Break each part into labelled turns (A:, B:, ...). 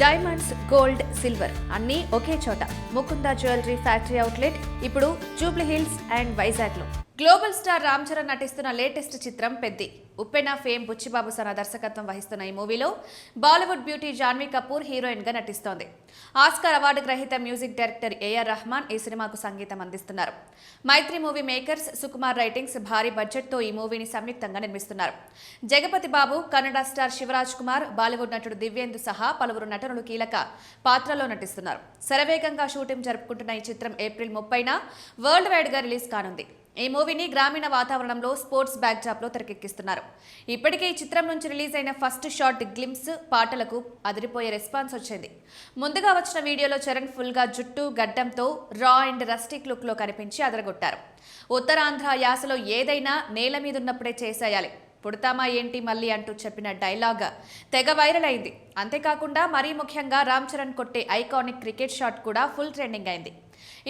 A: Diamonds, gold, silver అన్నీ ఒకే చోట. Mukunda jewellery factory outlet ఇప్పుడు జూబ్లీ హిల్స్ అండ్ వైజాగ్ లో. గ్లోబల్ స్టార్ రామ్ చరణ్ నటిస్తున్న లేటెస్ట్ చిత్రం పెద్ది. ఉప్పెన ఫేమ్ బుచ్చిబాబు సన దర్శకత్వం వహిస్తున్న ఈ మూవీలో బాలీవుడ్ బ్యూటీ జాన్వీ కపూర్ హీరోయిన్ గా నటిస్తోంది. ఆస్కార్ అవార్డు గ్రహీత మ్యూజిక్ డైరెక్టర్ ఏఆర్ రెహమాన్ ఈ సినిమాకు సంగీతం అందిస్తున్నారు. మైత్రి మూవీ మేకర్స్, సుకుమార్ రైటింగ్స్ భారీ బడ్జెట్ తో ఈ మూవీని సంయుక్తంగా నిర్మిస్తున్నారు. జగపతి బాబు, కన్నడ స్టార్ శివరాజ్ కుమార్, బాలీవుడ్ నటుడు దివ్యేందు సహా పలువురు నటులు కీలక పాత్రలో నటిస్తున్నారు. శరవేగంగా షూటింగ్ జరుపుకుంటున్న ఈ చిత్రం ఏప్రిల్ 30న వరల్డ్ వైడ్ గా రిలీజ్ కానుంది. ఈ మూవీని గ్రామీణ వాతావరణంలో స్పోర్ట్స్ బ్యాక్ డ్రాప్ లో తెరకెక్కిస్తున్నారు. ఇప్పటికే ఈ చిత్రం నుంచి రిలీజ్ అయిన ఫస్ట్ షాట్ గ్లిమ్స్ పాటలకు అదిరిపోయే రెస్పాన్స్ వచ్చింది. ముందుగా వచ్చిన వీడియోలో చరణ్ ఫుల్ గా జుట్టు, గడ్డంతో రా అండ్ రస్టిక్ లుక్ లో కనిపించి అదరగొట్టారు. ఉత్తరాంధ్ర యాసలో ఏదైనా నేల మీద ఉన్నప్పుడే చేసేయాలి, పుడతామా ఏంటి మళ్ళీ అంటూ చెప్పిన డైలాగ్ తెగ వైరల్ అయింది. అంతేకాకుండా మరీ ముఖ్యంగా రామ్ చరణ్ కొట్టే ఐకానిక్ క్రికెట్ షాట్ కూడా ఫుల్ ట్రెండింగ్ అయింది.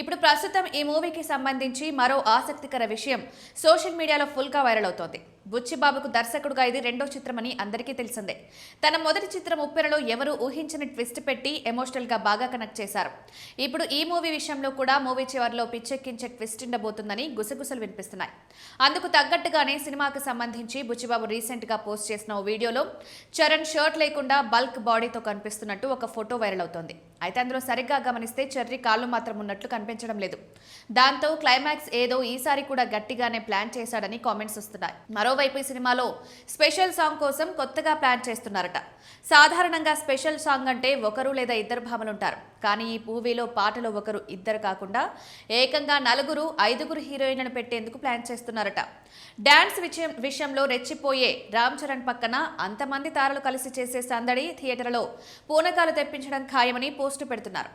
A: ఇప్పుడు ప్రస్తుతం ఈ మూవీకి సంబంధించి మరో ఆసక్తికర విషయం సోషల్ మీడియాలో ఫుల్ గా వైరల్ అవుతోంది. బుచ్చిబాబుకు దర్శకుడుగా ఇది రెండో చిత్రమని అందరికీ తెలిసిందే. తన మొదటి చిత్రం ఉప్పెనలో ఎవరు ఊహించని ట్విస్ట్ పెట్టి ఎమోషనల్ గా బాగా కనెక్ట్ చేశారు. ఇప్పుడు ఈ మూవీ విషయంలో కూడా మూవీ చివరిలో పిచ్చెక్కించే ట్విస్ట్ ఉండబోతుందని గుసగుసలు వినిపిస్తున్నాయి. అందుకు తగ్గట్టుగానే సినిమాకు సంబంధించి బుచ్చిబాబు రీసెంట్ గా పోస్ట్ చేసిన ఓ వీడియోలో చరణ్ షర్ట్ లేకుండా బల్క్ బాడీతో కనిపిస్తున్నట్టు ఒక ఫోటో వైరల్ అవుతోంది. అయితే అందులో సరిగ్గా గమనిస్తే చెర్రీ కాళ్ళు మాత్రం ఉన్నట్లు కనిపించడం లేదు. దాంతో క్లైమాక్స్ ఏదో ఈసారి కూడా గట్టిగానే ప్లాన్ చేశాడని కామెంట్స్ వస్తున్నాయి. మరోవైపు ఈ సినిమాలో స్పెషల్ సాంగ్ కోసం కొత్తగా ప్లాన్ చేస్తున్నారట. సాధారణంగా స్పెషల్ సాంగ్ అంటే ఒకరు లేదా ఇద్దరు భామలుంటారు. కానీ ఈ మూవీలో పాటలో ఒకరు, ఇద్దరు కాకుండా ఏకంగా 4, 5 హీరోయిన్లను పెట్టేందుకు ప్లాన్ చేస్తున్నారట. డాన్స్ విషయంలో రెచ్చిపోయే రామ్ చరణ్ పక్కన అంతమంది తారలు కలిసి చేసే సందడి థియేటర్లో పూనకాలు తెప్పించడం ఖాయమని పోస్టు పెడుతున్నారు.